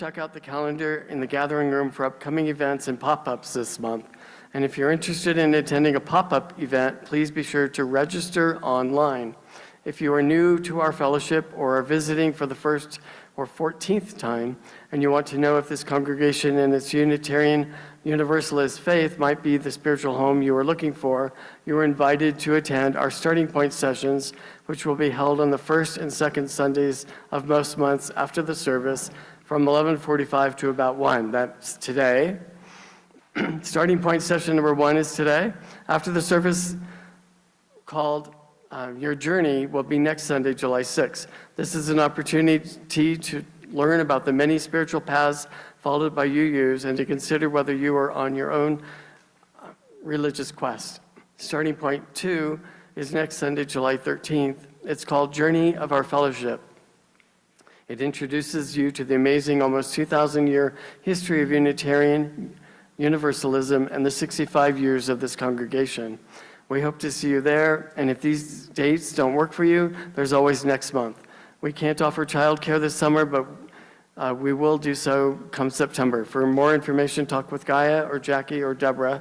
check out the calendar in the gathering room for upcoming events and pop-ups this month. And if you're interested in attending a pop-up event, please be sure to register online. If you are new to our fellowship or are visiting for the first or 14th time, and you want to know if this congregation and its Unitarian Universalist faith might be the spiritual home you are looking for, you are invited to attend our Starting Point sessions, which will be held on the first and second Sundays of most months after the service from 11:45 to about 1. That's today. Starting Point session number 1 is today. After the service called Your Journey will be next Sunday, July 6th. This is an opportunity to learn about the many spiritual paths followed by UUs and to consider whether you are on your own religious quest. Starting Point 2 is next Sunday, July 13th. It's called Journey of Our Fellowship. It introduces you to the amazing almost 2,000-year history of Unitarian Universalism and the 65 years of this congregation. We hope to see you there, and if these dates don't work for you, there's always next month. We can't offer childcare this summer, but we will do so come September. For more information, talk with Gaia or Jackie or Deborah.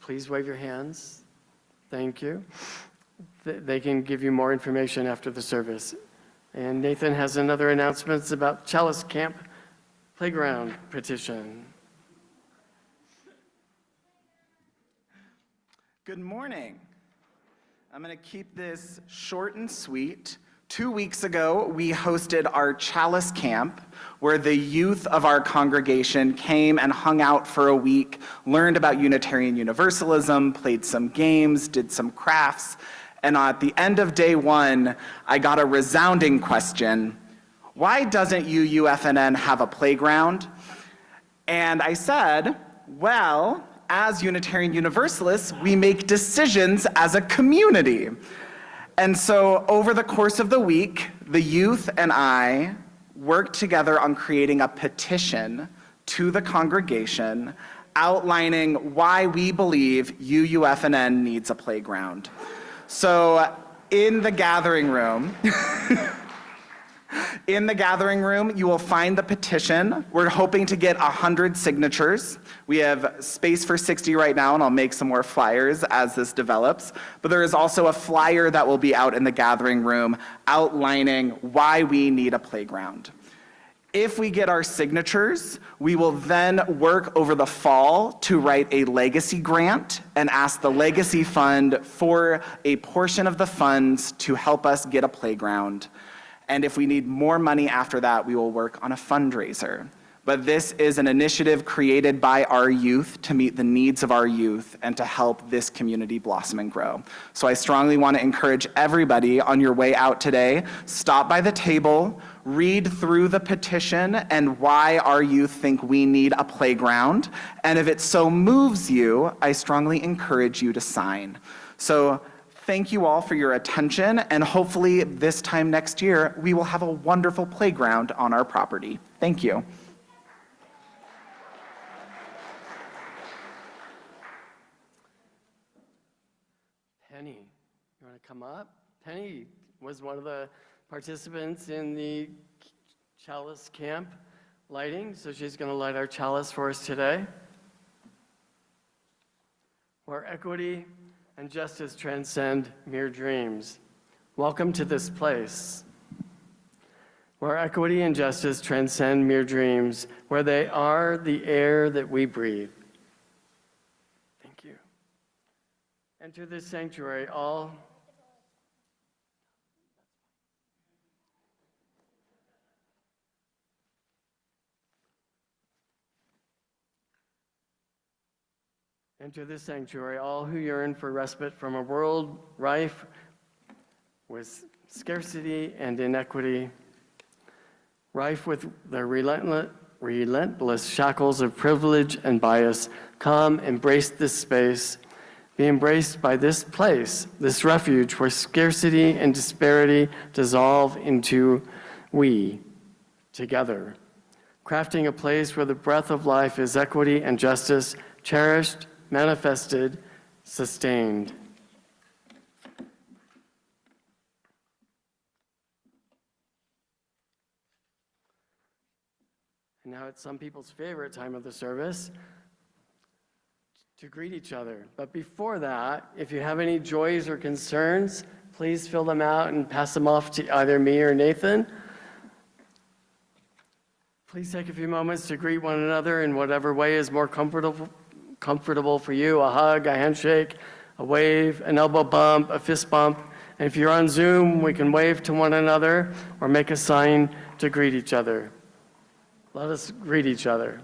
Please wave your hands. Thank you. They can give you more information after the service. And Nathan has another announcement about Chalice Camp Playground petition. Good morning. I'm going to keep this short and sweet. 2 weeks ago, we hosted our Chalice Camp, where the youth of our congregation came and hung out for a week, learned about Unitarian Universalism, played some games, did some crafts, and at the end of day 1, I got a resounding question: why doesn't UUFNN have a playground? And I said, well, as Unitarian Universalists, we make decisions as a community. And so over the course of the week, the youth and I worked together on creating a petition to the congregation outlining why we believe UUFNN needs a playground. So in the gathering room, you will find the petition. We're hoping to get 100 signatures. We have space for 60 right now, and I'll make some more flyers as this develops. But there is also a flyer that will be out in the gathering room outlining why we need a playground. If we get our signatures, we will then work over the fall to write a legacy grant and ask the Legacy Fund for a portion of the funds to help us get a playground. And if we need more money after that, we will work on a fundraiser. But this is an initiative created by our youth to meet the needs of our youth and to help this community blossom and grow. So I strongly want to encourage everybody on your way out today, stop by the table, read through the petition and why our youth think we need a playground. And if it so moves you, I strongly encourage you to sign. So thank you all for your attention, and hopefully this time next year, we will have a wonderful playground on our property. Thank you. Penny, you want to come up? Penny was one of the participants in the Chalice Camp lighting, so she's going to light our chalice for us today. Where equity and justice transcend mere dreams. Welcome to this place, where equity and justice transcend mere dreams, where they are the air that we breathe. Thank you. Enter this sanctuary, all Enter this sanctuary, all who yearn for respite from a world rife with scarcity and inequity, rife with the relentless shackles of privilege and bias. Come, embrace this space, be embraced by this place, this refuge where scarcity and disparity dissolve into we, together, crafting a place where the breath of life is equity and justice, cherished, manifested, sustained. And now it's some people's favorite time of the service to greet each other. But before that, if you have any joys or concerns, please fill them out and pass them off to either me or Nathan. Please take a few moments to greet one another in whatever way is more comfortable for you. A hug, a handshake, a wave, an elbow bump, a fist bump. And if you're on Zoom, we can wave to one another or make a sign to greet each other. Let us greet each other.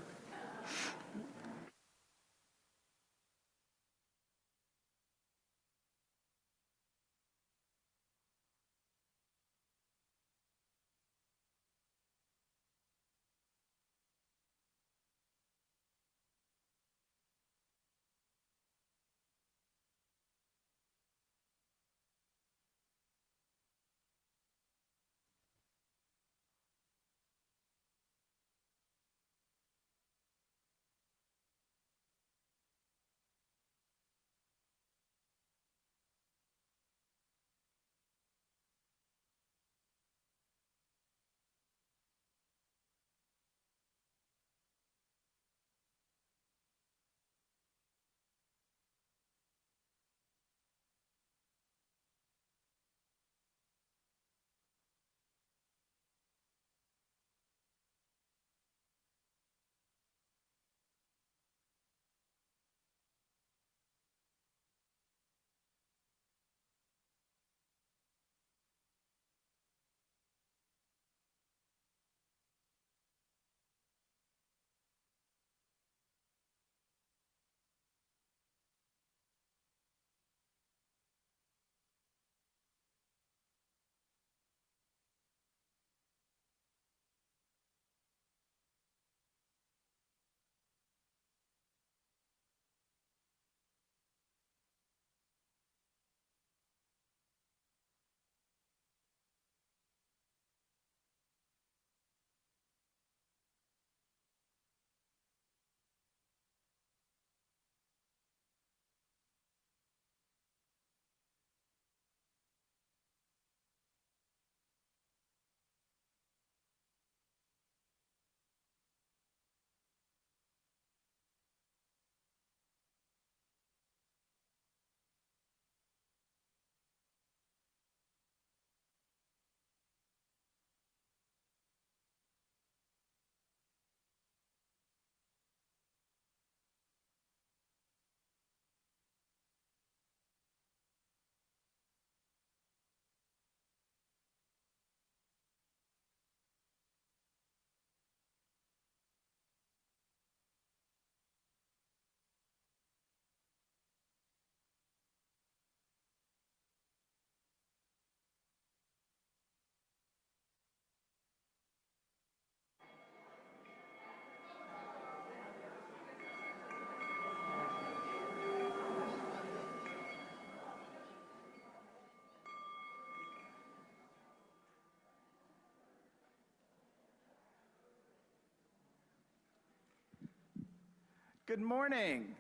Good morning.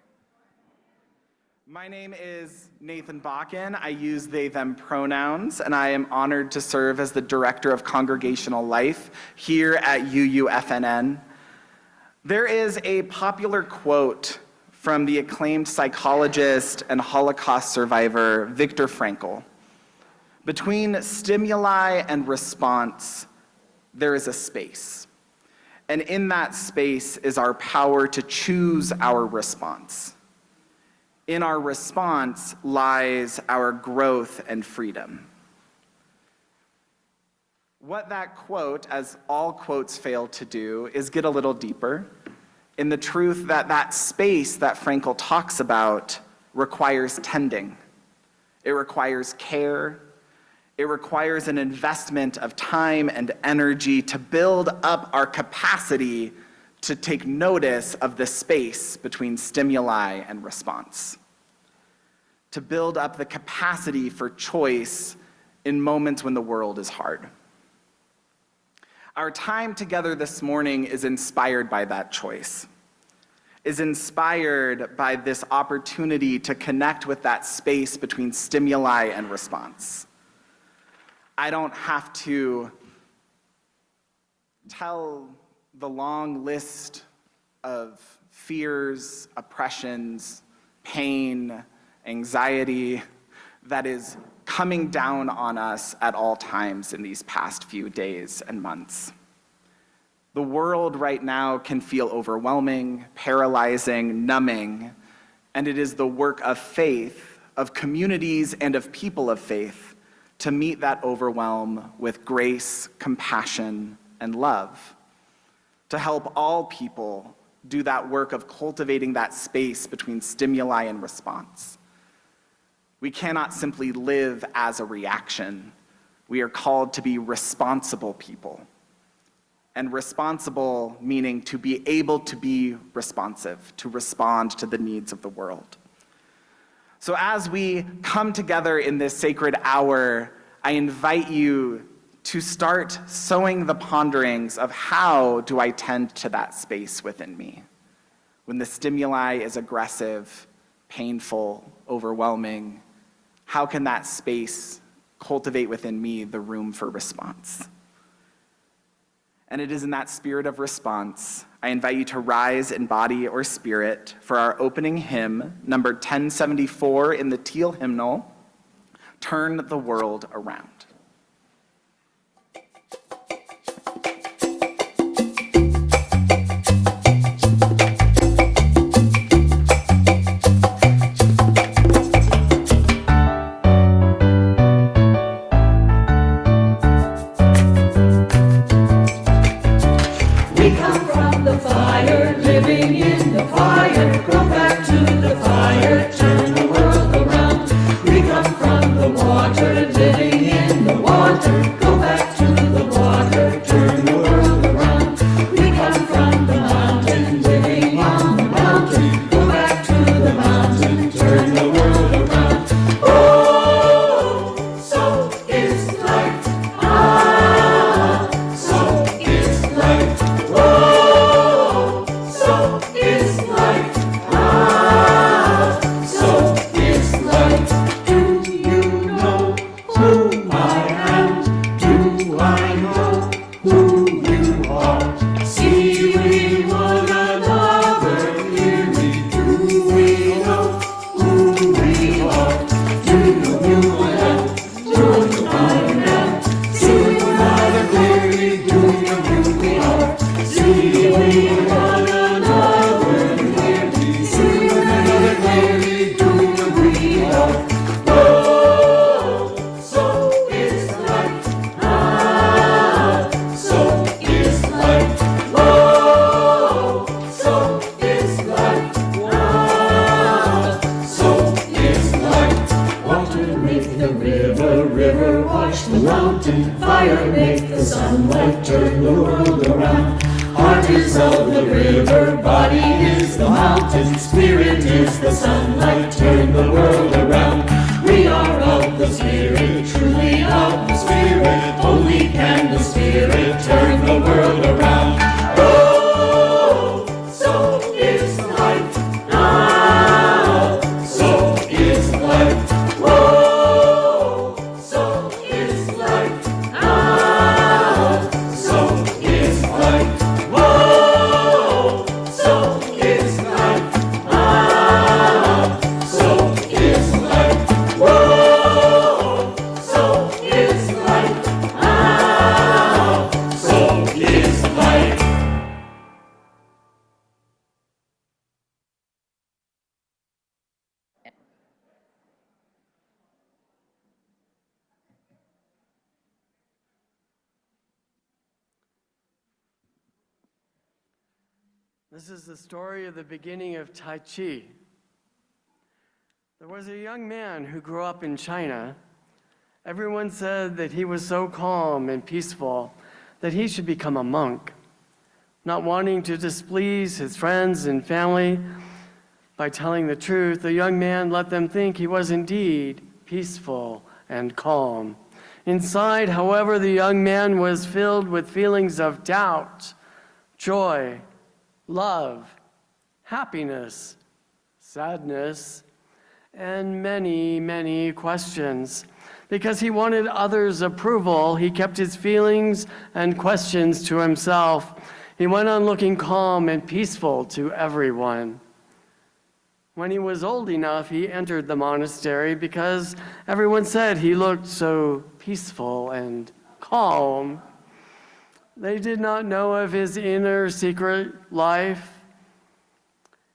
My name is Nathan Bakken. I use they, them pronouns, and I am honored to serve as the Director of Congregational Life here at UUFNN. There is a popular quote from the acclaimed psychologist and Holocaust survivor Viktor Frankl. Between stimuli and response, there is a space. And in that space is our power to choose our response. In our response lies our growth and freedom. What that quote, as all quotes fail to do, is get a little deeper in the truth that that space that Frankl talks about requires tending. It requires care. It requires an investment of time and energy to build up our capacity to take notice of the space between stimuli and response. To build up the capacity for choice in moments when the world is hard. Our time together this morning is inspired by that choice, is inspired by this opportunity to connect with that space between stimuli and response. I don't have to tell the long list of fears, oppressions, pain, anxiety that is coming down on us at all times in these past few days and months. The world right now can feel overwhelming, paralyzing, numbing, and it is the work of faith, of communities and of people of faith, to meet that overwhelm with grace, compassion, and love, to help all people do that work of cultivating that space between stimuli and response. We cannot simply live as a reaction. We are called to be responsible people. And responsible meaning to be able to be responsive, to respond to the needs of the world. So as we come together in this sacred hour, I invite you to start sowing the ponderings of how do I tend to that space within me when the stimuli is aggressive, painful, overwhelming. How can that space cultivate within me the room for response? And it is in that spirit of response, I invite you to rise in body or spirit for our opening hymn, number 1074 in the Teal hymnal, Turn the World Around. This is the story of the beginning of Tai Chi. There was a young man who grew up in China. Everyone said that he was so calm and peaceful that he should become a monk. Not wanting to displease his friends and family by telling the truth, the young man let them think he was indeed peaceful and calm. Inside, however, the young man was filled with feelings of doubt, joy, love, happiness, sadness, and many, many questions. Because he wanted others' approval, he kept his feelings and questions to himself. He went on looking calm and peaceful to everyone. When he was old enough, he entered the monastery because everyone said he looked so peaceful and calm. They did not know of his inner secret life.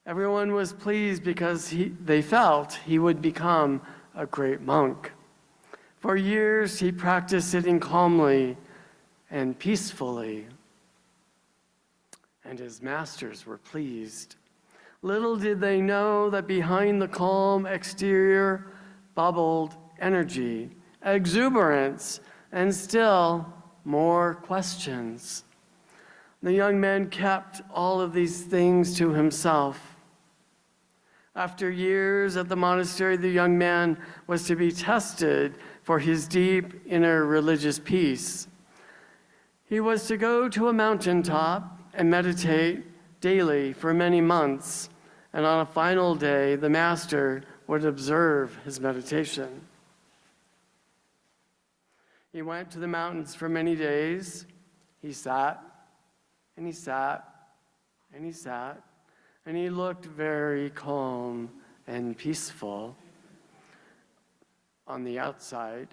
Everyone was pleased because they felt he would become a great monk. For years, he practiced sitting calmly and peacefully, and his masters were pleased. Little did they know that behind the calm exterior bubbled energy, exuberance, and still more questions. The young man kept all of these things to himself. After years at the monastery, the young man was to be tested for his deep inner religious peace. He was to go to a mountaintop and meditate daily for many months, and on a final day, the master would observe his meditation. He went to the mountains for many days. He sat, and he sat, and he sat, and he looked very calm and peaceful on the outside.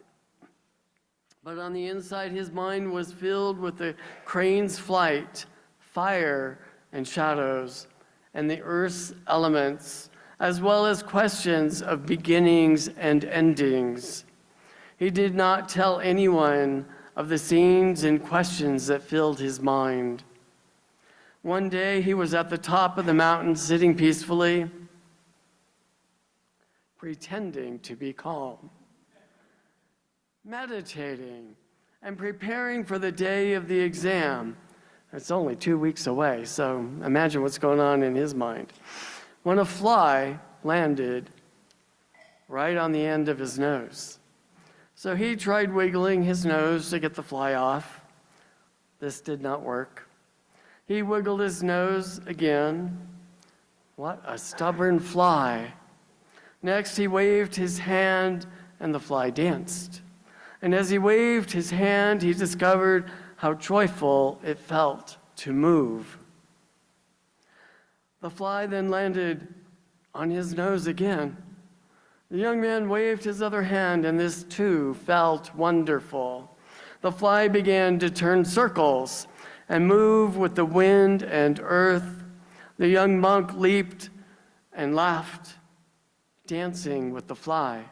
But on the inside, his mind was filled with the crane's flight, fire and shadows, and the earth's elements, as well as questions of beginnings and endings. He did not tell anyone of the scenes and questions that filled his mind. One day, he was at the top of the mountain sitting peacefully, pretending to be calm, meditating, and preparing for the day of the exam. It's only 2 weeks away, so imagine what's going on in his mind. When a fly landed right on the end of his nose. So he tried wiggling his nose to get the fly off. This did not work. He wiggled his nose again. What a stubborn fly. Next, he waved his hand, and the fly danced. And as he waved his hand, he discovered how joyful it felt to move. The fly then landed on his nose again. The young man waved his other hand, and this too felt wonderful. The fly began to turn circles and move with the wind and earth. The young monk leaped and laughed, dancing with the fly.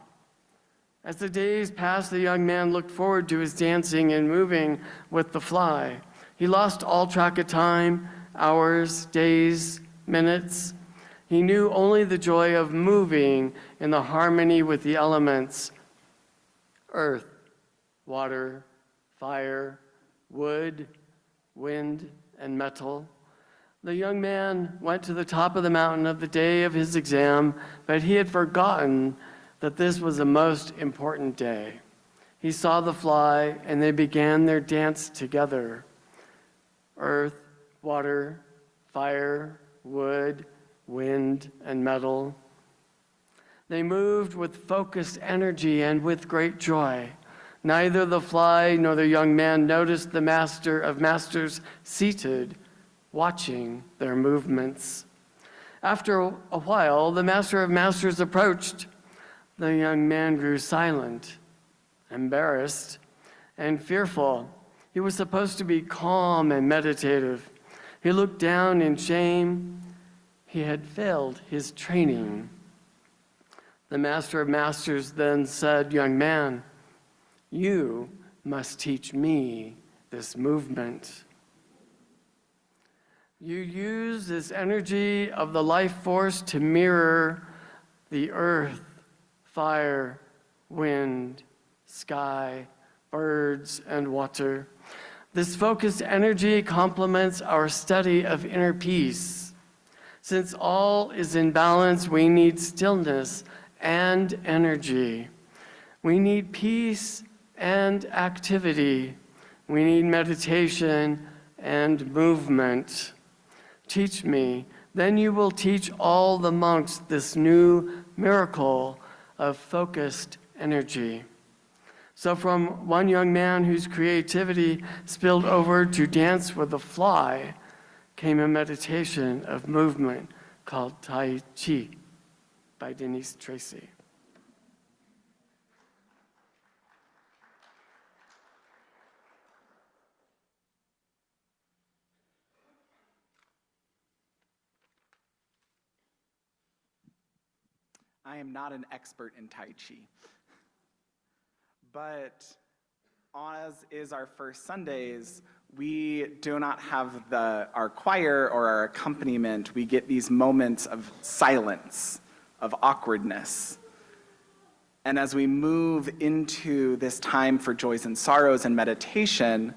As the days passed, the young man looked forward to his dancing and moving with the fly. He lost all track of time, hours, days, minutes. He knew only the joy of moving in the harmony with the elements: earth, water, fire, wood, wind, and metal. The young man went to the top of the mountain of the day of his exam, but he had forgotten that this was the most important day. He saw the fly, and they began their dance together. Earth, water, fire, wood, wind, and metal. They moved with focused energy and with great joy. Neither the fly nor the young man noticed the master of masters seated, watching their movements. After a while, the master of masters approached. The young man grew silent, embarrassed, and fearful. He was supposed to be calm and meditative. He looked down in shame. He had failed his training. The master of masters then said, "Young man, you must teach me this movement. You use this energy of the life force to mirror the earth, fire, wind, sky, birds, and water. This focused energy complements our study of inner peace. Since all is in balance, we need stillness and energy. We need peace and activity. We need meditation and movement. Teach me, then you will teach all the monks this new miracle of focused energy." So from one young man whose creativity spilled over to dance with a fly, came a meditation of movement called Tai Chi by Denise Tracy. I am not an expert in Tai Chi, but as is our first Sundays, we do not have our choir or our accompaniment. We get these moments of silence, of awkwardness. And as we move into this time for joys and sorrows and meditation,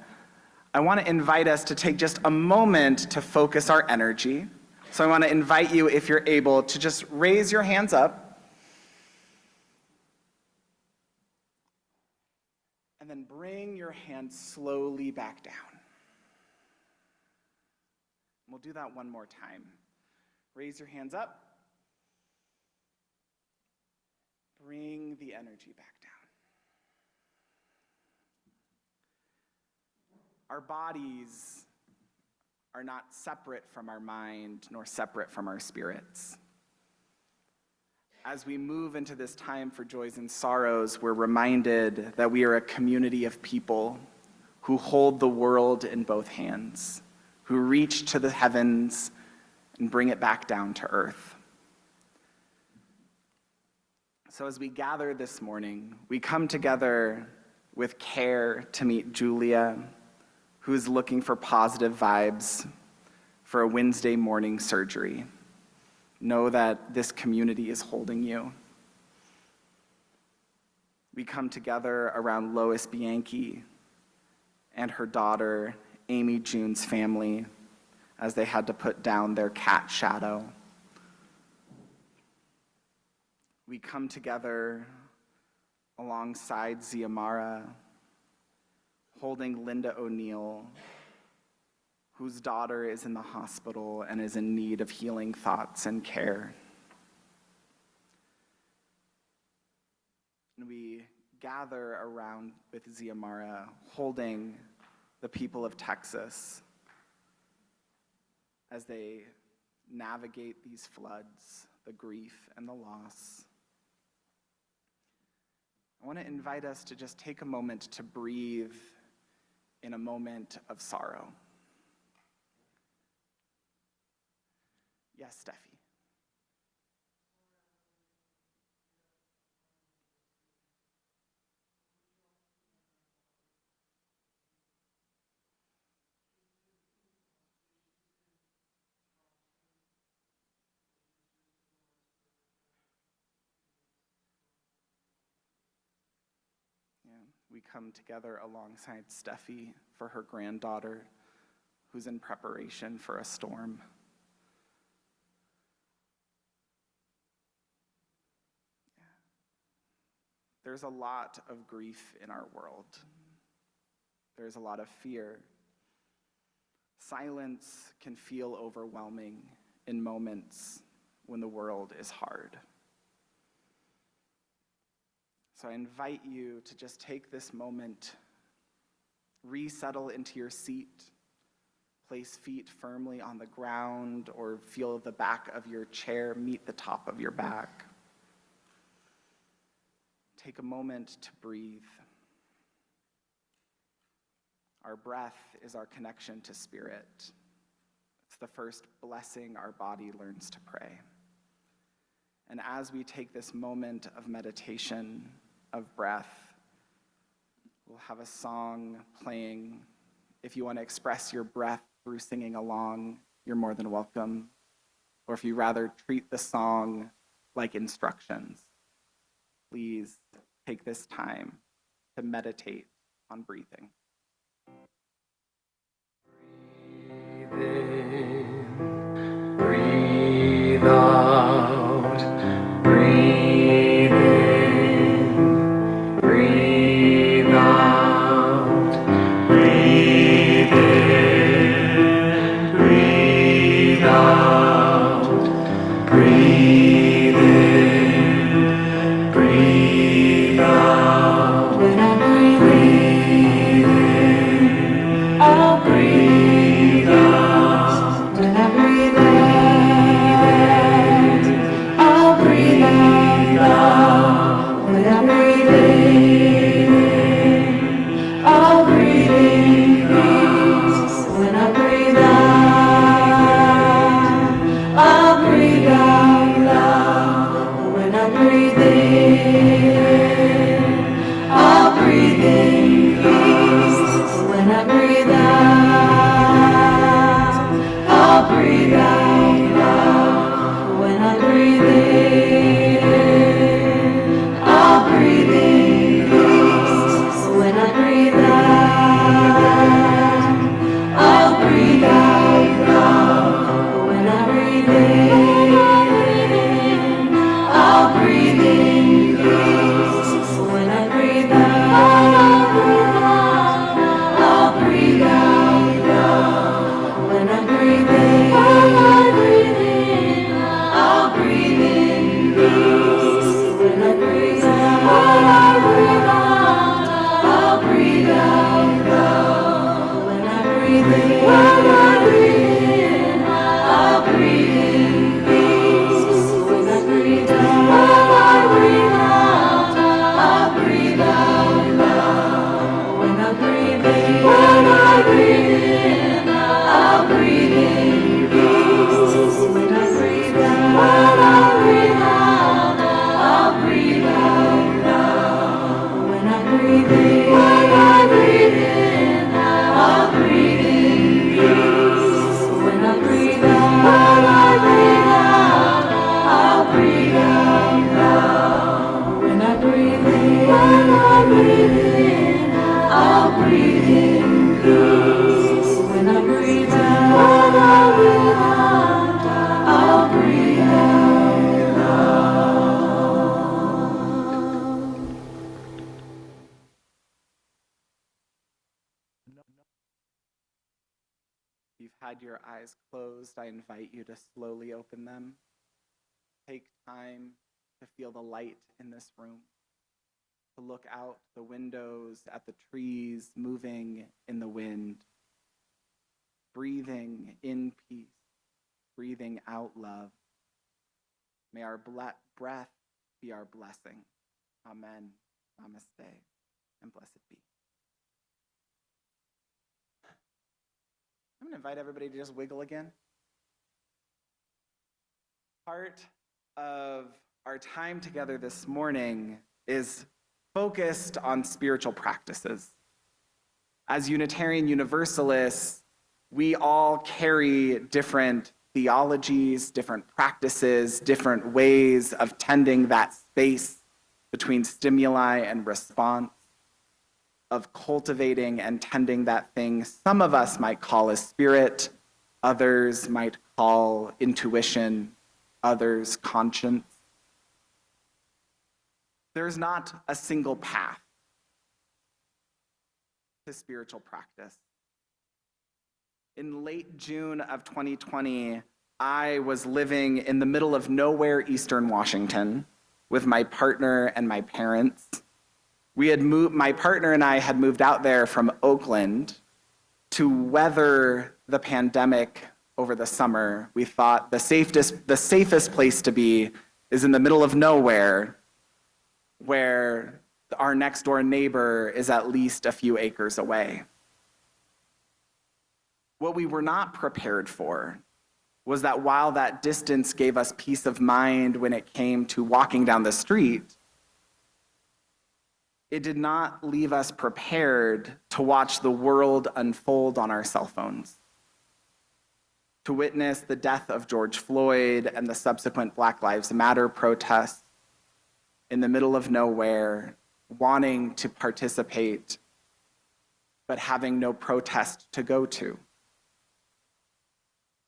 I want to invite us to take just a moment to focus our energy. So I want to invite you, if you're able, to just raise your hands up. And then bring your hands slowly back down. We'll do that one more time. Raise your hands up. Bring the energy back down. Our bodies are not separate from our mind nor separate from our spirits. As we move into this time for joys and sorrows, we're reminded that we are a community of people who hold the world in both hands, who reach to the heavens and bring it back down to earth. So as we gather this morning, we come together with care to meet Julia, who is looking for positive vibes for a Wednesday morning surgery. Know that this community is holding you. We come together around Lois Bianchi and her daughter, Amy June's family, as they had to put down their cat Shadow. We come together alongside Ziamara, holding Linda O'Neill, whose daughter is in the hospital and is in need of healing thoughts and care. And we gather around with Ziamara, holding the people of Texas as they navigate these floods, the grief and the loss. I want to invite us to just take a moment to breathe in a moment of sorrow. Yes, Steffi. Yeah, we come together alongside Steffi for her granddaughter, who's in preparation for a storm. There's a lot of grief in our world. There's a lot of fear. Silence can feel overwhelming in moments when the world is hard. So I invite you to just take this moment, resettle into your seat, place feet firmly on the ground, or feel the back of your chair meet the top of your back. Take a moment to breathe. Our breath is our connection to spirit. It's the first blessing our body learns to pray. And as we take this moment of meditation, of breath, we'll have a song playing. If you want to express your breath through singing along, you're more than welcome. Or if you rather treat the song like instructions, please take this time to meditate on breathing. Breathe in, breathe out, breathe in, breathe out, breathe in, breathe out, breathe in, breathe out. When I breathe in, I'll breathe out. breathe out loud, when I breathe in, I'll breathe in peace. When I breathe out, I'll breathe out loud. When I breathe in, I'll breathe in peace. When I breathe out, I'll breathe out loud. When I breathe in, I'll breathe in peace. When I breathe out, I'll breathe out loud. When I breathe in, I'll breathe in peace. When I breathe out, I'll breathe out loud. When I breathe in, I'll breathe in peace. When I breathe out, I'll breathe out loud. When I breathe in, I'll breathe in peace. When I breathe out, I'll breathe out loud. When I breathe in, I'll breathe in peace. When I breathe out, I'll breathe out loud. If you've had your eyes closed, I invite you to slowly open them. Take time to feel the light in this room, to look out the windows at the trees moving in the wind, breathing in peace, breathing out love. May our breath be our blessing. Amen. Namaste, and blessed be. I'm going to invite everybody to just wiggle again. Part of our time together this morning is focused on spiritual practices. As Unitarian Universalists, we all carry different theologies, different practices, different ways of tending that space between stimuli and response, of cultivating and tending that thing some of us might call a spirit, others might call intuition, others conscience. There's not a single path to spiritual practice. In late June of 2020, I was living in the middle of nowhere, Eastern Washington, with my partner and my parents. My partner and I had moved out there from Oakland to weather the pandemic over the summer. We thought the safest place to be is in the middle of nowhere, where our next door neighbor is at least a few acres away. What we were not prepared for was that while that distance gave us peace of mind when it came to walking down the street, it did not leave us prepared to watch the world unfold on our cell phones, to witness the death of George Floyd and the subsequent Black Lives Matter protests in the middle of nowhere, wanting to participate, but having no protest to go to.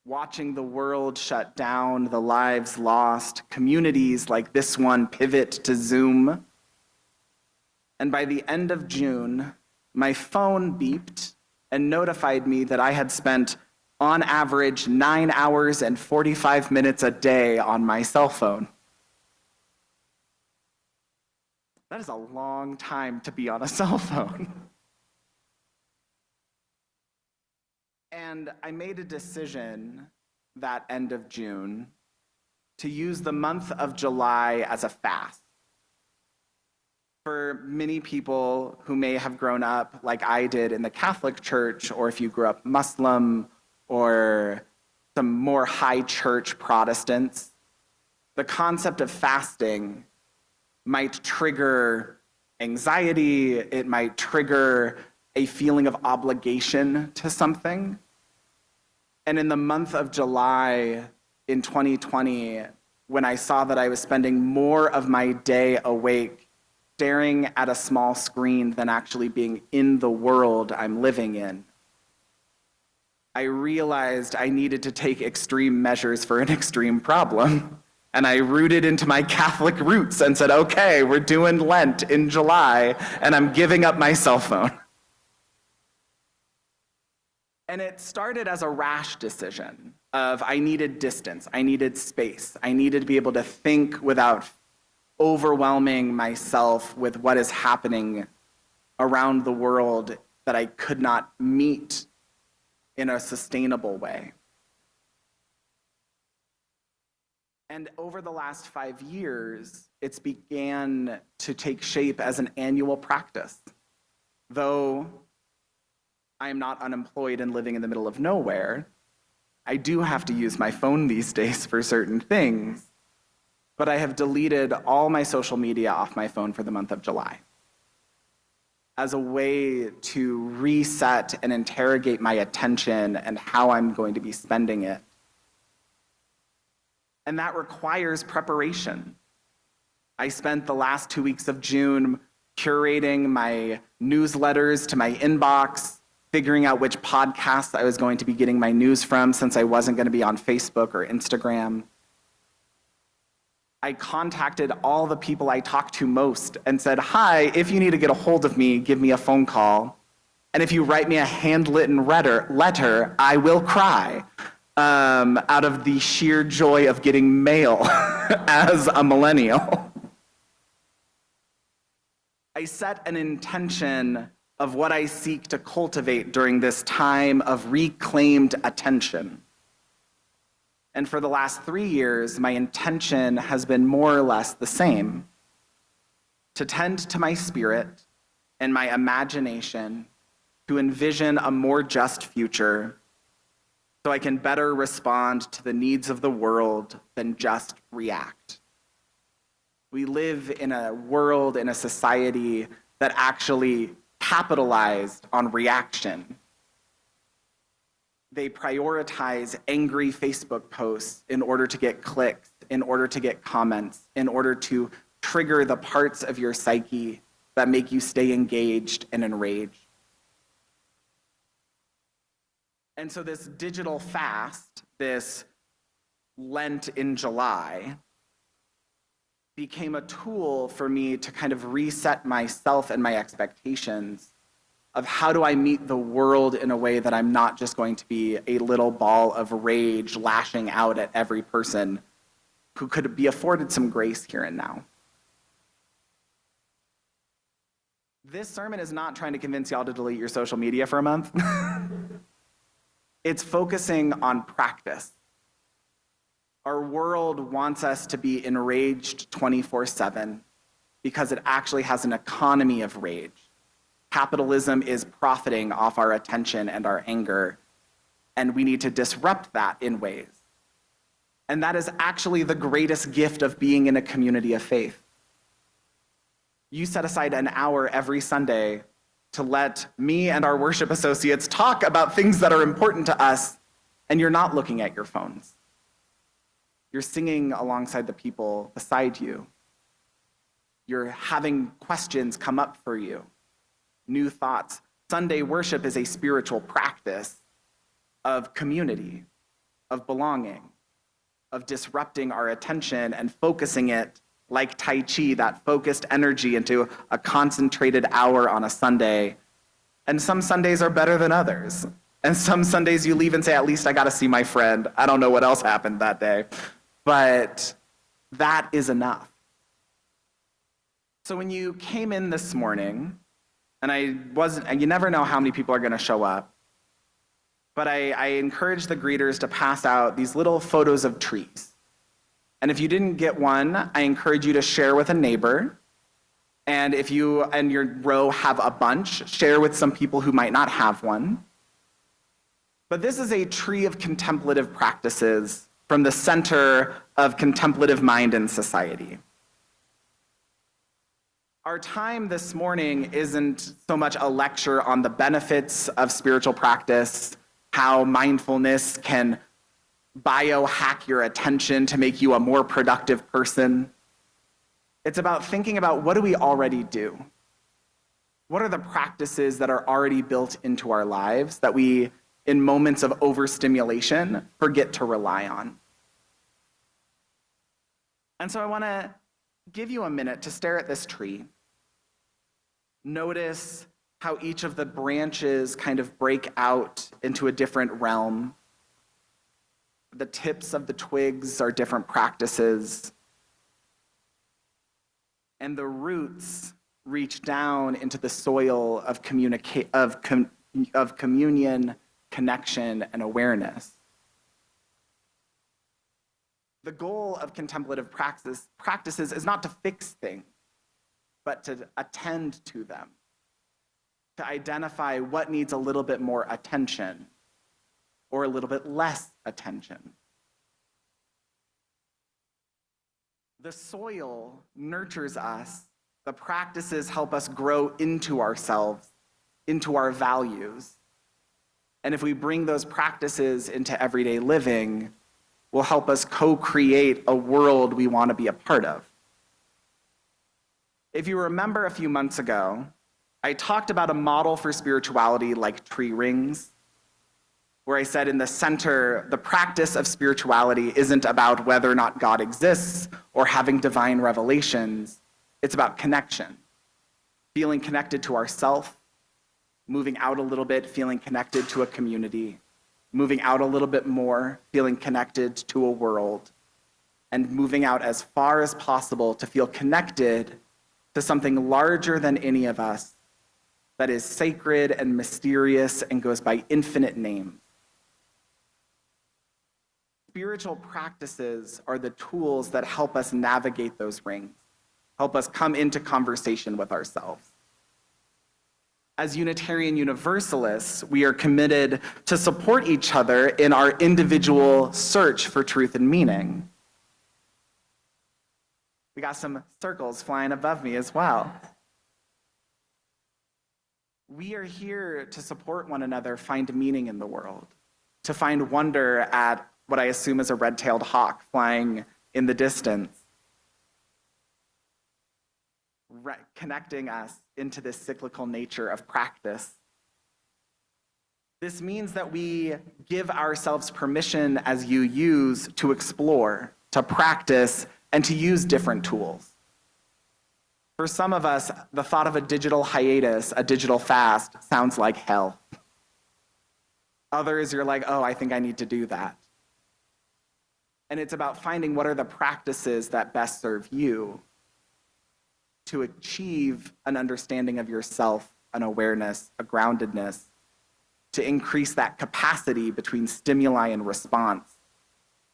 Watching the world shut down, the lives lost, communities like this one pivot to Zoom. And by the end of June, my phone beeped and notified me that I had spent, on average, 9 hours and 45 minutes a day on my cell phone. That is a long time to be on a cell phone. And I made a decision that end of June to use the month of July as a fast. For many people who may have grown up like I did in the Catholic Church, or if you grew up Muslim, or some more high church Protestants, the concept of fasting might trigger anxiety, it might trigger a feeling of obligation to something. And in the month of July in 2020, when I saw that I was spending more of my day awake staring at a small screen than actually being in the world I'm living in, I realized I needed to take extreme measures for an extreme problem. And I rooted into my Catholic roots and said, okay, we're doing Lent in July, and I'm giving up my cell phone. And it started as a rash decision of I needed distance, I needed space, I needed to be able to think without overwhelming myself with what is happening around the world that I could not meet in a sustainable way. And over the last 5 years, it's began to take shape as an annual practice. Though I am not unemployed and living in the middle of nowhere, I do have to use my phone these days for certain things, but I have deleted all my social media off my phone for the month of July as a way to reset and interrogate my attention and how I'm going to be spending it. And that requires preparation. I spent the last 2 weeks of June curating my newsletters to my inbox, figuring out which podcasts I was going to be getting my news from since I wasn't going to be on Facebook or Instagram. I contacted all the people I talked to most and said, hi, if you need to get a hold of me, give me a phone call. And if you write me a handwritten letter, I will cry. Out of the sheer joy of getting mail as a millennial. I set an intention of what I seek to cultivate during this time of reclaimed attention. And for the last 3 years, my intention has been more or less the same: to tend to my spirit and my imagination, to envision a more just future, so I can better respond to the needs of the world than just react. We live in a world, in a society that actually capitalized on reaction. They prioritize angry Facebook posts in order to get clicks, in order to get comments, in order to trigger the parts of your psyche that make you stay engaged and enraged. And so this digital fast, this Lent in July, became a tool for me to kind of reset myself and my expectations of how do I meet the world in a way that I'm not just going to be a little ball of rage lashing out at every person who could be afforded some grace here and now. This sermon is not trying to convince y'all to delete your social media for a month. It's focusing on practice. Our world wants us to be enraged 24/7 because it actually has an economy of rage. Capitalism is profiting off our attention and our anger, and we need to disrupt that in ways. And that is actually the greatest gift of being in a community of faith. You set aside an hour every Sunday to let me and our worship associates talk about things that are important to us, and you're not looking at your phones. You're singing alongside the people beside you. You're having questions come up for you, new thoughts. Sunday worship is a spiritual practice of community, of belonging, of disrupting our attention and focusing it like Tai Chi, that focused energy into a concentrated hour on a Sunday. And some Sundays are better than others. And some Sundays you leave and say, at least I got to see my friend. I don't know what else happened that day. But that is enough. So when you came in this morning, and you never know how many people are going to show up, but I encouraged the greeters to pass out these little photos of trees. And if you didn't get one, I encourage you to share with a neighbor. And if you and your row have a bunch, share with some people who might not have one. But this is a tree of contemplative practices from the center of contemplative mind and society. Our time this morning isn't so much a lecture on the benefits of spiritual practice, how mindfulness can biohack your attention to make you a more productive person. It's about thinking about, what do we already do? What are the practices that are already built into our lives that we, in moments of overstimulation, forget to rely on? And so I want to give you a minute to stare at this tree. Notice how each of the branches kind of break out into a different realm. The tips of the twigs are different practices. And the roots reach down into the soil of communion, connection, and awareness. The goal of contemplative practices is not to fix things, but to attend to them, to identify what needs a little bit more attention or a little bit less attention. The soil nurtures us. The practices help us grow into ourselves, into our values. And if we bring those practices into everyday living, will help us co-create a world we want to be a part of. If you remember a few months ago, I talked about a model for spirituality like tree rings, where I said in the center, the practice of spirituality isn't about whether or not God exists or having divine revelations. It's about connection, feeling connected to ourself, moving out a little bit, feeling connected to a community, moving out a little bit more, feeling connected to a world, and moving out as far as possible to feel connected to something larger than any of us that is sacred and mysterious and goes by infinite names. Spiritual practices are the tools that help us navigate those rings, help us come into conversation with ourselves. As Unitarian Universalists, we are committed to support each other in our individual search for truth and meaning. We got some circles flying above me as well. We are here to support one another, find meaning in the world, to find wonder at what I assume is a red-tailed hawk flying in the distance, connecting us into this cyclical nature of practice. This means that we give ourselves permission as you use to explore, to practice, and to use different tools. For some of us, the thought of a digital hiatus, a digital fast, sounds like hell. Others, you're like, oh, I think I need to do that. And it's about finding what are the practices that best serve you to achieve an understanding of yourself, an awareness, a groundedness, to increase that capacity between stimuli and response,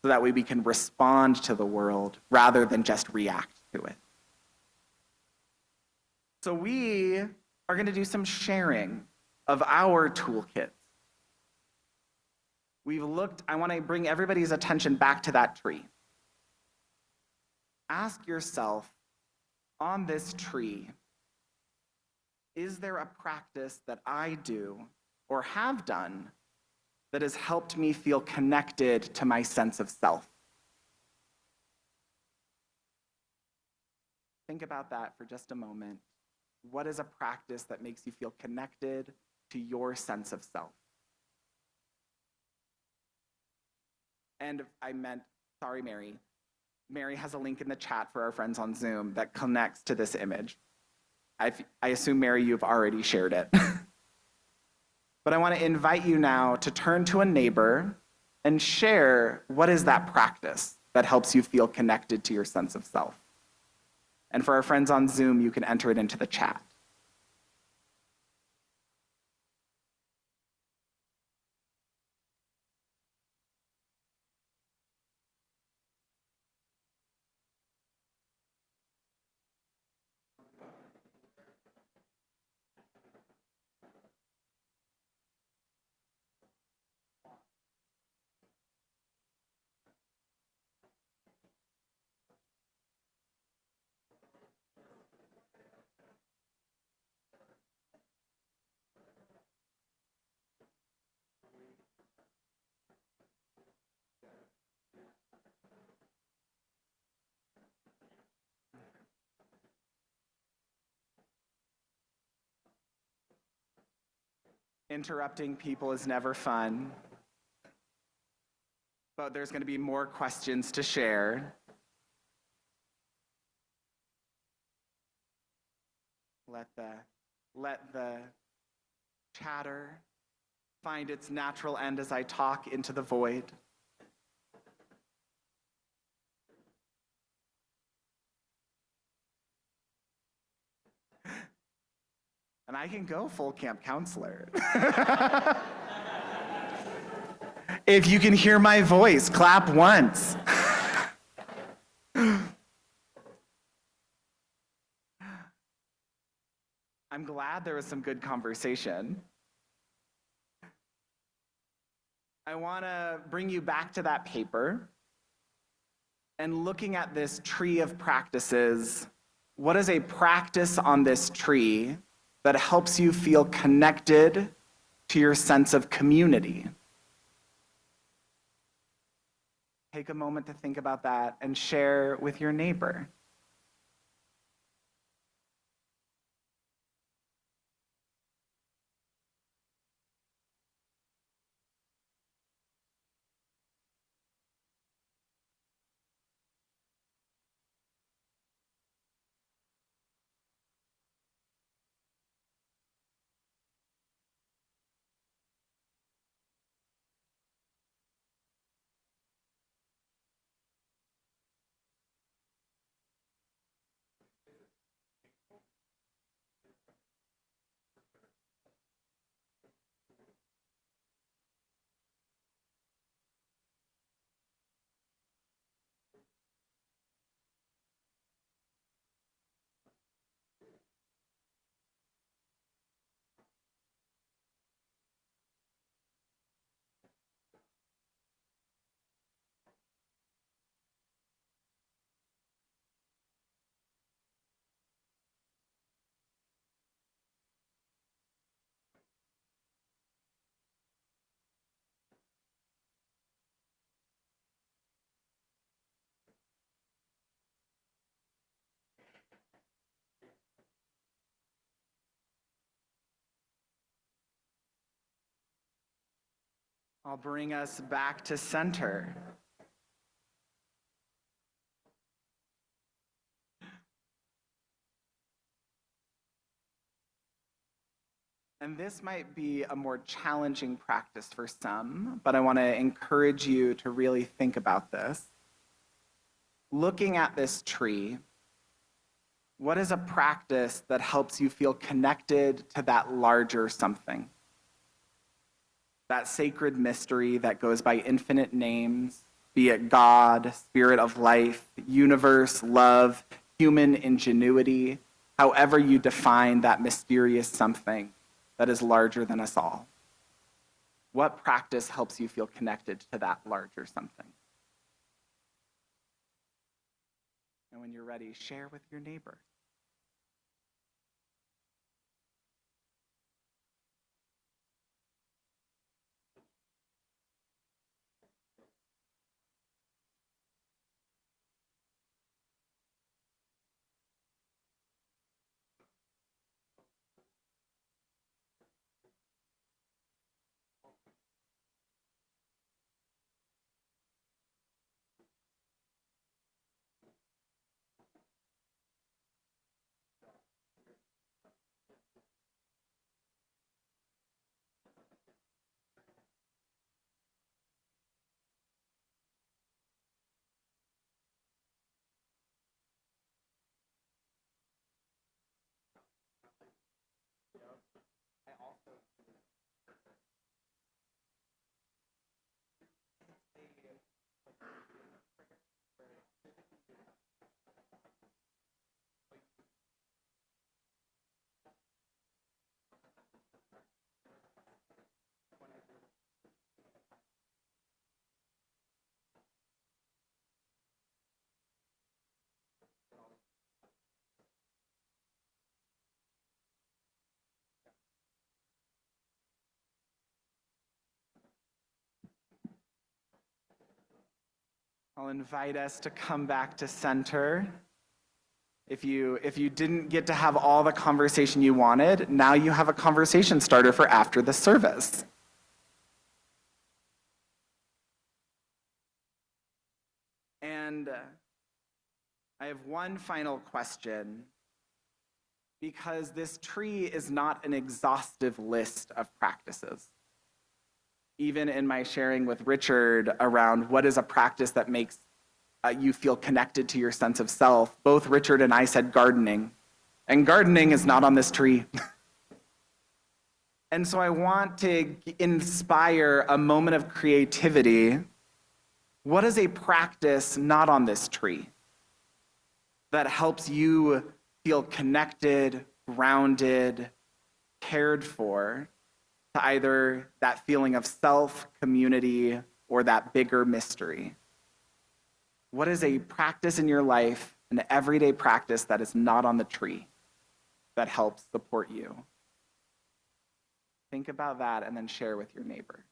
so that way we can respond to the world rather than just react to it. So we are going to do some sharing of our toolkits. I want to bring everybody's attention back to that tree. Ask yourself, on this tree, is there a practice that I do or have done that has helped me feel connected to my sense of self? Think about that for just a moment. What is a practice that makes you feel connected to your sense of self? And sorry, Mary. Mary has a link in the chat for our friends on Zoom that connects to this image. I assume, Mary, you've already shared it. But I want to invite you now to turn to a neighbor and share what is that practice that helps you feel connected to your sense of self. And for our friends on Zoom, you can enter it into the chat. Interrupting people is never fun, but there's going to be more questions to share. Let the chatter find its natural end as I talk into the void. And I can go full camp counselor. If you can hear my voice, clap once. I'm glad there was some good conversation. I want to bring you back to that paper and looking at this tree of practices. What is a practice on this tree that helps you feel connected to your sense of community? Take a moment to think about that and share with your neighbor. I'll bring us back to center. And this might be a more challenging practice for some, but I want to encourage you to really think about this. Looking at this tree, what is a practice that helps you feel connected to that larger something? That sacred mystery that goes by infinite names, be it God, spirit of life, universe, love, human ingenuity, however you define that mysterious something that is larger than us all. What practice helps you feel connected to that larger something? And when you're ready, share with your neighbor. I'll invite us to come back to center. If you didn't get to have all the conversation you wanted, now you have a conversation starter for after the service. And I have one final question, because this tree is not an exhaustive list of practices. Even in my sharing with Richard around what is a practice that makes you feel connected to your sense of self, both Richard and I said gardening. And gardening is not on this tree. And so I want to inspire a moment of creativity. What is a practice not on this tree that helps you feel connected, grounded, cared for, to either that feeling of self, community, or that bigger mystery? What is a practice in your life, an everyday practice that is not on the tree, that helps support you? Think about that and then share with your neighbor.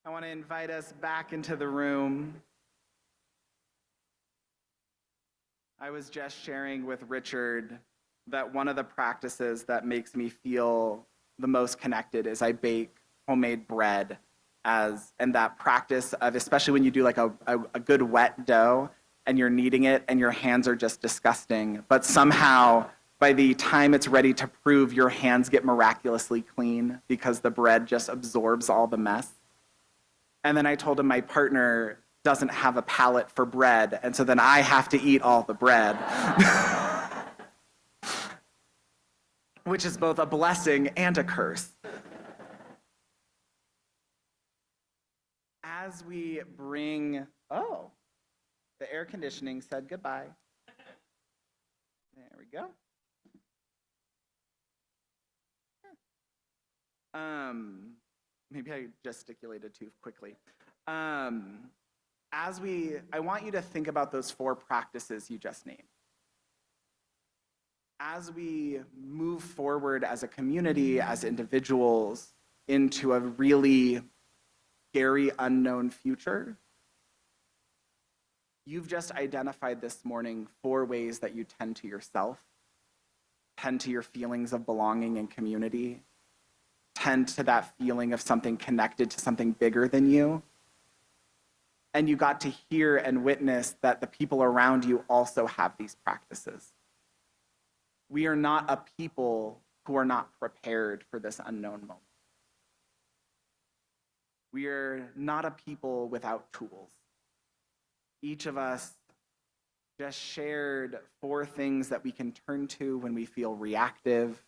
I want to invite us back into the room. I was just sharing with Richard that one of the practices that makes me feel the most connected is I bake homemade bread, and that practice of, especially when you do like a good wet dough and you're kneading it and your hands are just disgusting, but somehow by the time it's ready to prove, your hands get miraculously clean because the bread just absorbs all the mess. And then I told him my partner doesn't have a palate for bread, and so then I have to eat all the bread. Which is both a blessing and a curse. As we bring, the air conditioning said goodbye. There we go. Maybe I gesticulated too quickly. I want you to think about those 4 practices you just named. As we move forward as a community, as individuals, into a really scary, unknown future, you've just identified this morning 4 ways that you tend to yourself, tend to your feelings of belonging and community, tend to that feeling of something connected to something bigger than you. And you got to hear and witness that the people around you also have these practices. We are not a people who are not prepared for this unknown moment. We are not a people without tools. Each of us just shared 4 things that we can turn to when we feel reactive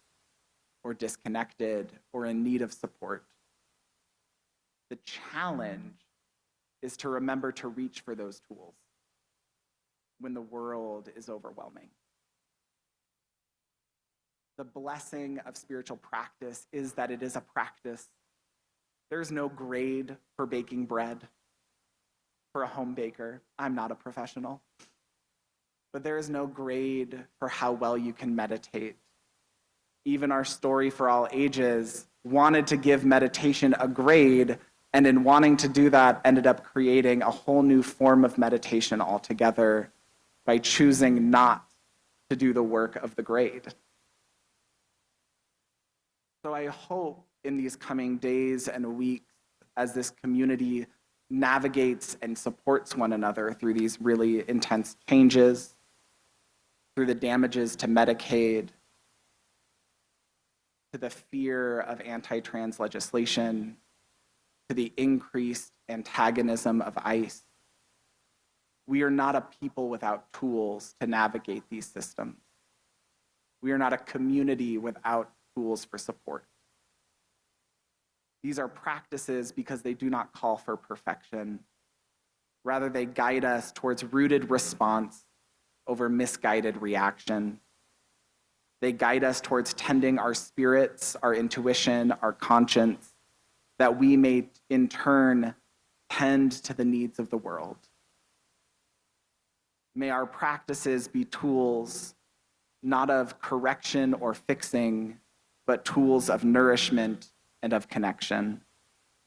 or disconnected or in need of support. The challenge is to remember to reach for those tools when the world is overwhelming. The blessing of spiritual practice is that it is a practice. There's no grade for baking bread for a home baker. I'm not a professional. but there is no grade for how well you can meditate. Even our Story for All Ages wanted to give meditation a grade, and in wanting to do that, ended up creating a whole new form of meditation altogether by choosing not to do the work of the grade. So I hope in these coming days and weeks, as this community navigates and supports one another through these really intense changes, through the damages to Medicaid, to the fear of anti-trans legislation, to the increased antagonism of ICE. We are not a people without tools to navigate these systems. We are not a community without tools for support. These are practices because they do not call for perfection. Rather, they guide us towards rooted response over misguided reaction. They guide us towards tending our spirits, our intuition, our conscience, that we may in turn tend to the needs of the world. May our practices be tools not of correction or fixing, but tools of nourishment and of connection.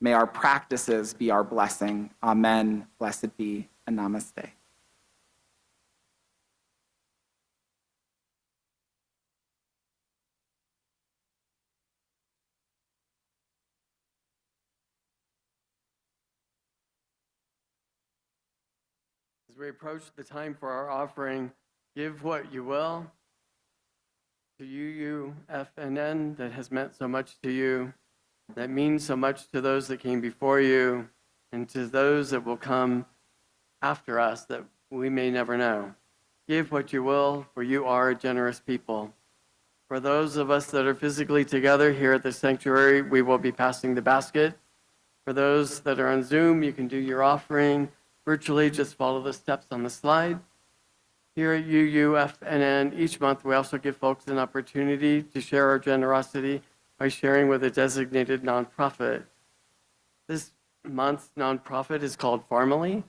May our practices be our blessing. Amen. Blessed be, and namaste. As we approach the time for our offering, give what you will to UUFNN that has meant so much to you, that means so much to those that came before you, and to those that will come after us that we may never know. Give what you will, for you are a generous people. For those of us that are physically together here at the sanctuary, we will be passing the basket. For those that are on Zoom, you can do your offering virtually. Just follow the steps on the slide. Here at UUFNN, each month we also give folks an opportunity to share our generosity by sharing with a designated nonprofit. This month's nonprofit is called Farmally.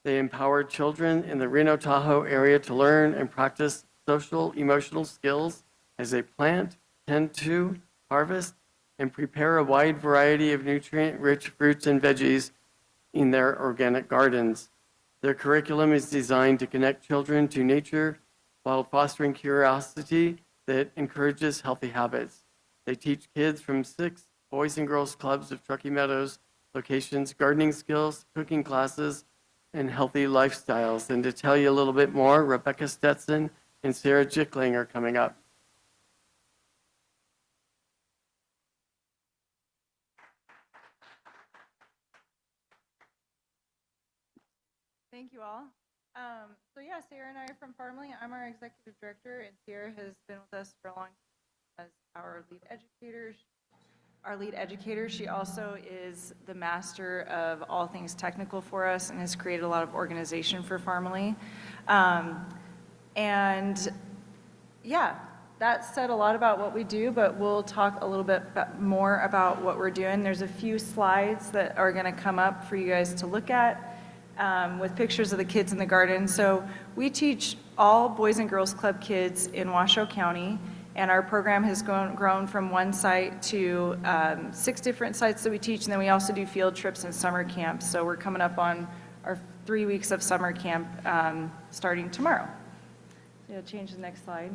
They empower children in the Reno Tahoe area to learn and practice social emotional skills as they plant, tend to, harvest, and prepare a wide variety of nutrient-rich fruits and veggies in their organic gardens. Their curriculum is designed to connect children to nature while fostering curiosity that encourages healthy habits. They teach kids from 6 Boys and Girls Clubs of Truckee Meadows locations gardening skills, cooking classes, and healthy lifestyles. And to tell you a little bit more, Rebecca Stetson and Sarah Jickling are coming up. Thank you all. Sarah and I are from Farmally. I'm our executive director, and Sarah has been with us for a long time as our lead educator. She also is the master of all things technical for us and has created a lot of organization for Farmally. That said a lot about what we do, but we'll talk a little bit more about what we're doing. There's a few slides that are going to come up for you guys to look at. With pictures of the kids in the garden. So we teach all Boys and Girls Club kids in Washoe County, and our program has grown from one site to 6 different sites that we teach, and then we also do field trips and summer camps. So we're coming up on our 3 weeks of summer camp starting tomorrow. So change the next slide.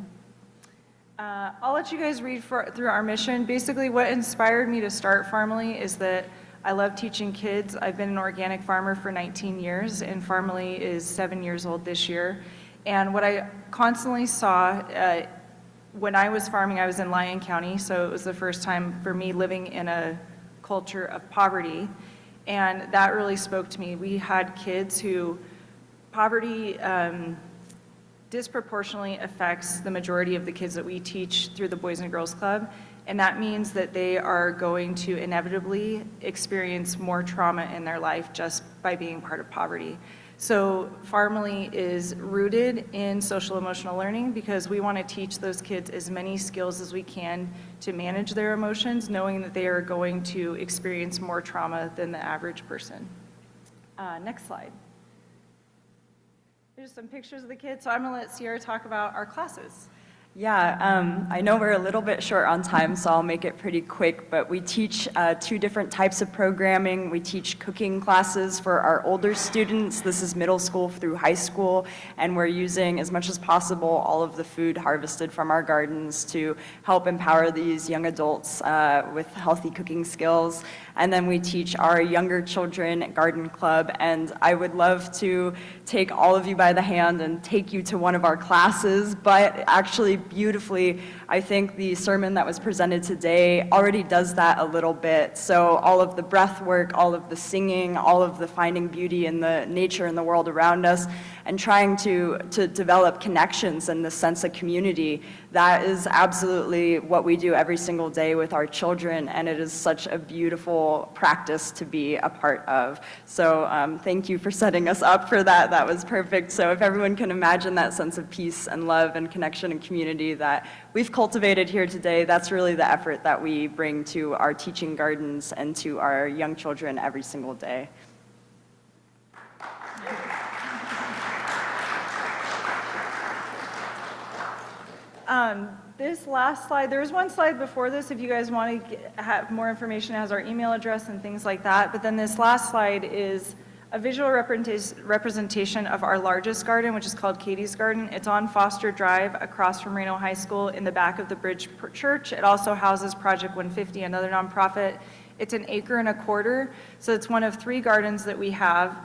I'll let you guys read through our mission. Basically, what inspired me to start Farmally is that I love teaching kids. I've been an organic farmer for 19 years, and Farmally is 7 years old this year. And what I constantly saw when I was farming, I was in Lyon County, so it was the first time for me living in a culture of poverty, and that really spoke to me. We had kids who poverty disproportionately affects the majority of the kids that we teach through the Boys and Girls Club. And that means that they are going to inevitably experience more trauma in their life just by being part of poverty. So Farmally is rooted in social emotional learning because we want to teach those kids as many skills as we can to manage their emotions, knowing that they are going to experience more trauma than the average person. Next slide. There's some pictures of the kids, so I'm gonna let Sierra talk about our classes. Yeah, I know we're a little bit short on time, so I'll make it pretty quick, but we teach 2 different types of programming. We teach cooking classes for our older students. This is middle school through high school, and we're using, as much as possible, all of the food harvested from our gardens to help empower these young adults with healthy cooking skills. And then we teach our younger children garden club, and I would love to take all of you by the hand and take you to one of our classes, but actually beautifully, I think the sermon that was presented today already does that a little bit. So all of the breath work, all of the singing, all of the finding beauty in the nature and the world around us, and trying to develop connections and the sense of community, that is absolutely what we do every single day with our children, and it is such a beautiful practice to be a part of. So thank you for setting us up for that. That was perfect. So if everyone can imagine that sense of peace and love and connection and community that we've cultivated here today, that's really the effort that we bring to our teaching gardens and to our young children every single day. This last slide, there was one slide before this if you guys want to have more information. It has our email address and things like that. But then this last slide is a visual representation of our largest garden, which is called Katie's Garden. It's on Foster Drive across from Reno High School in the back of the Bridge Church. It also houses Project 150, another nonprofit. It's an 1.25 acres, so it's one of 3 gardens that we have.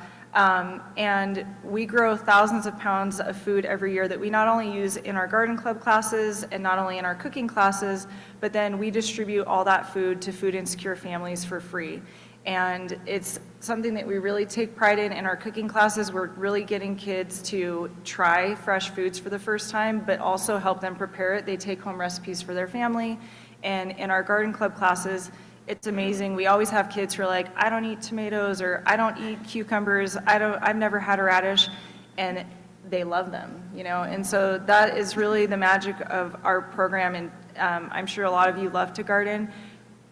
And we grow thousands of pounds of food every year that we not only use in our garden club classes and not only in our cooking classes, but then we distribute all that food to food insecure families for free. And it's something that we really take pride in our cooking classes. We're really getting kids to try fresh foods for the first time, but also help them prepare it. They take home recipes for their family. And in our garden club classes, it's amazing. We always have kids who are like, I don't eat tomatoes, or I don't eat cucumbers, I've never had a radish, and they love them, you know? And so that is really the magic of our program, and I'm sure a lot of you love to garden.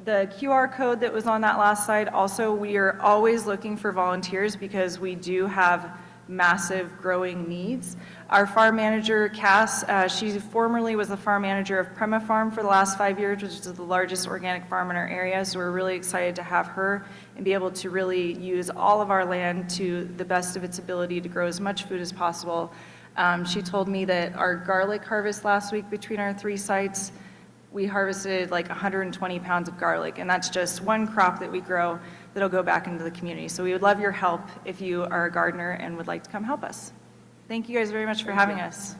The QR code that was on that last slide, also, we are always looking for volunteers because we do have massive growing needs. Our farm manager, Cass, she formerly was the farm manager of Prema Farm for the last 5 years, which is the largest organic farm in our area. So we're really excited to have her and be able to really use all of our land to the best of its ability to grow as much food as possible. She told me that our garlic harvest last week between our 3 sites, we harvested like 120 pounds of garlic, and that's just one crop that we grow that'll go back into the community. So we would love your help if you are a gardener and would like to come help us. Thank you guys very much for having us.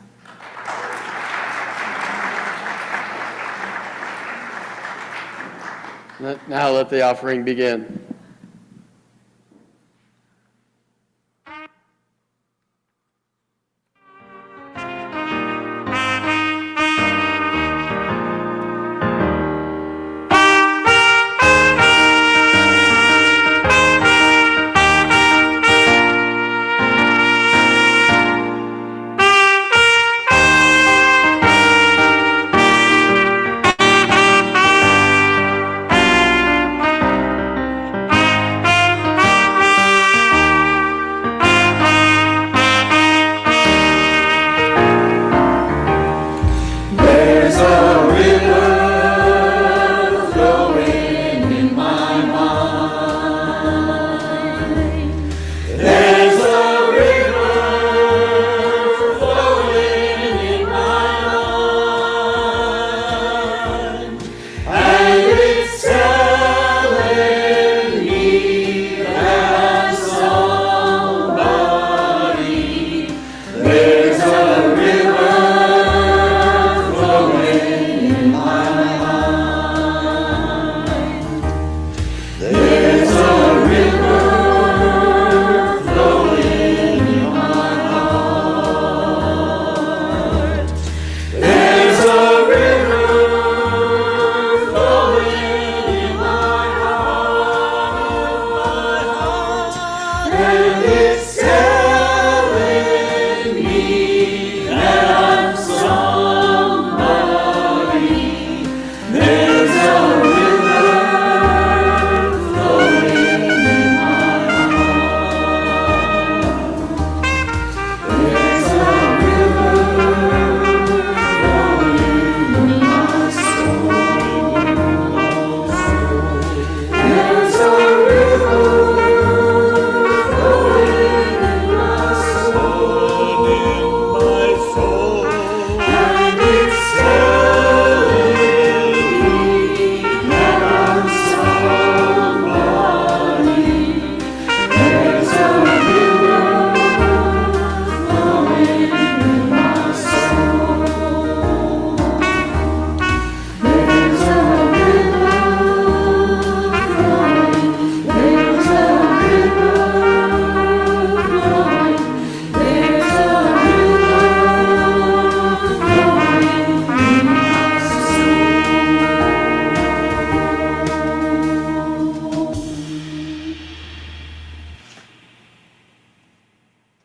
Now let the offering begin.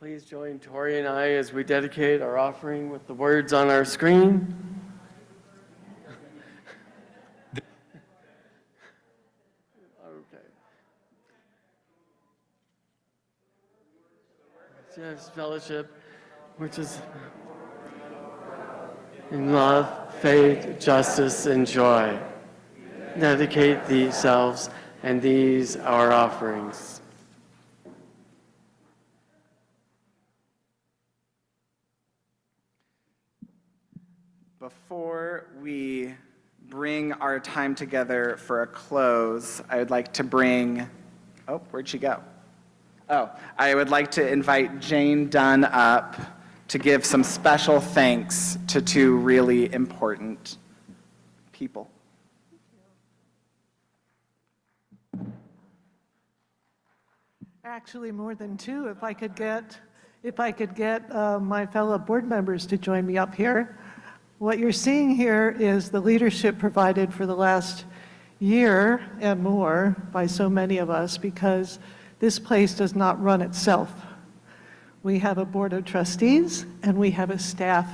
Please join Tori and I as we dedicate our offering with the words on our screen. Okay. Yes, fellowship, which is in love, faith, justice, and joy. Dedicate these selves and these our offerings. Before we bring our time together for a close, I would like to bring, oh, where'd she go? Oh, I would like to invite Jane Dunn up to give some special thanks to two really important people. Actually, more than two, if I could get my fellow board members to join me up here. What you're seeing here is the leadership provided for the last year and more by so many of us, because this place does not run itself. We have a board of trustees and we have a staff,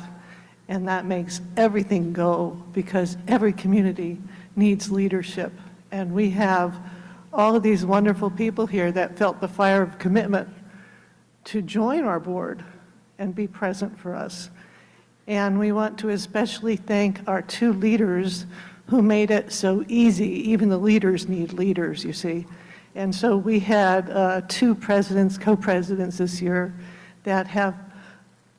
and that makes everything go, because every community needs leadership. And we have all of these wonderful people here that felt the fire of commitment to join our board and be present for us. And we want to especially thank our two leaders who made it so easy. Even the leaders need leaders, you see. And so we had two presidents, co-presidents this year that have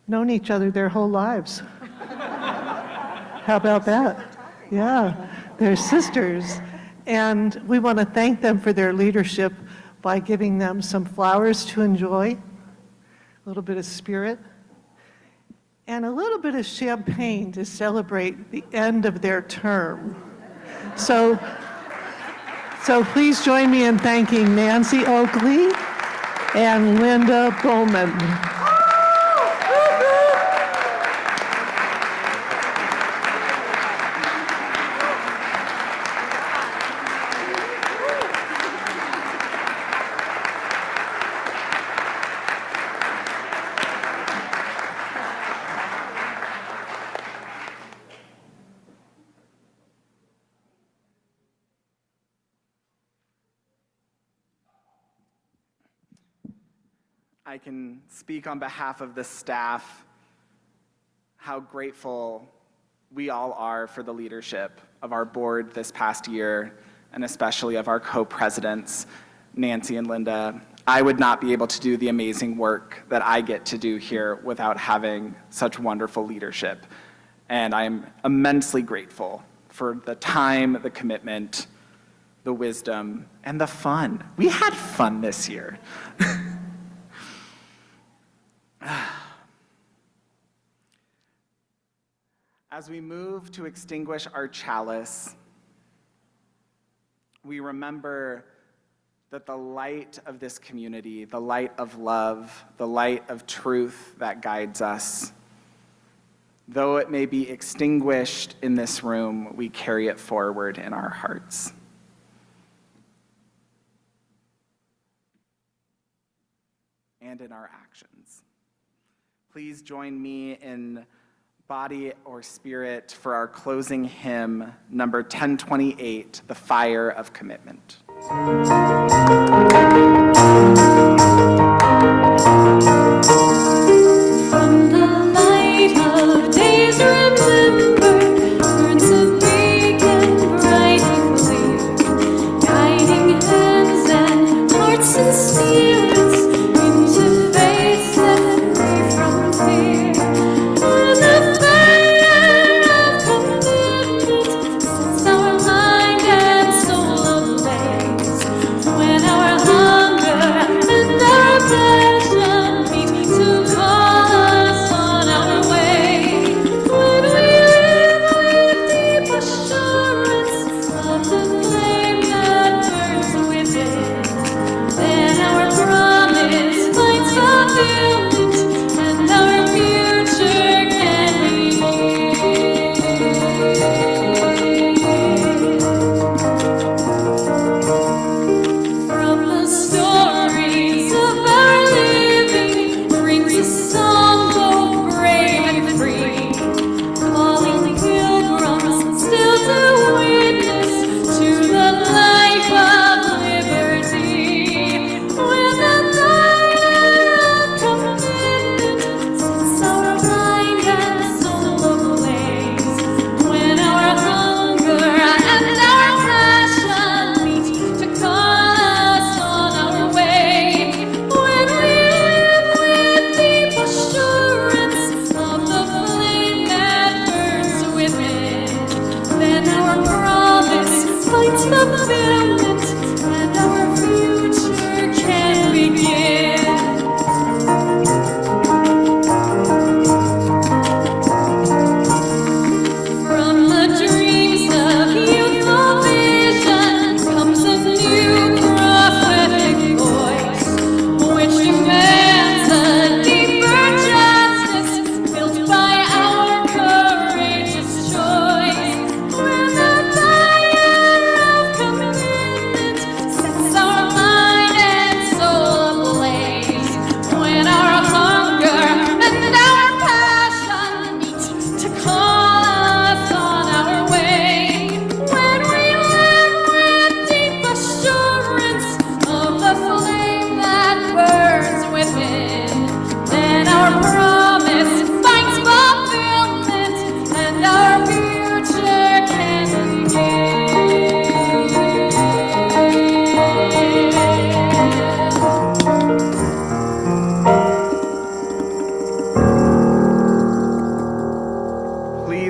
known each other their whole lives. How about that? Yeah, they're sisters. And we want to thank them for their leadership by giving them some flowers to enjoy, a little bit of spirit, and a little bit of champagne to celebrate the end of their term. So please join me in thanking Nancy Oakley and Linda Bowman. I can speak on behalf of the staff how grateful we all are for the leadership of our board this past year, and especially of our co-presidents, Nancy and Linda. I would not be able to do the amazing work that I get to do here without having such wonderful leadership. And I am immensely grateful for the time, the commitment, the wisdom, and the fun. We had fun this year. As we move to extinguish our chalice, we remember that the light of this community, the light of love, the light of truth that guides us, though it may be extinguished in this room, we carry it forward in our hearts. And in our actions. Please join me in body or spirit for our closing hymn, number 1028, The Fire of Commitment. From the light of days remembered, burns a beacon bright and clear, guiding hands and hearts and spirits into faith set free from fear. And the fire of commitment sets our mind and soul ablaze. When our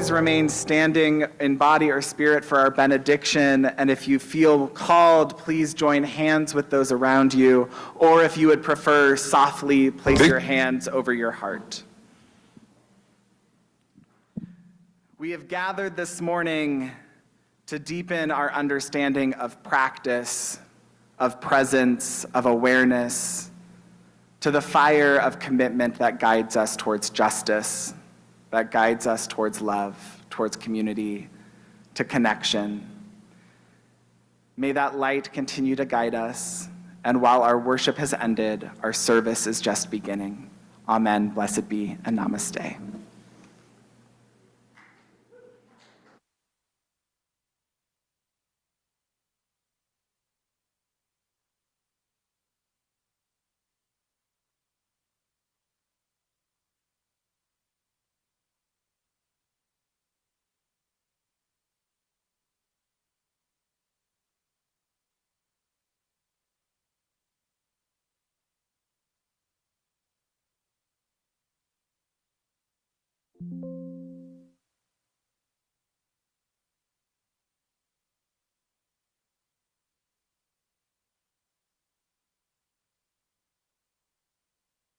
please remain standing in body or spirit for our benediction. And if you feel called, please join hands with those around you. Or if you would prefer, softly place your hands over your heart. We have gathered this morning to deepen our understanding of practice, of presence, of awareness, to the fire of commitment that guides us towards justice, that guides us towards love, towards community, to connection. May that light continue to guide us, and while our worship has ended, our service is just beginning. Amen, blessed be, and namaste. Thank you.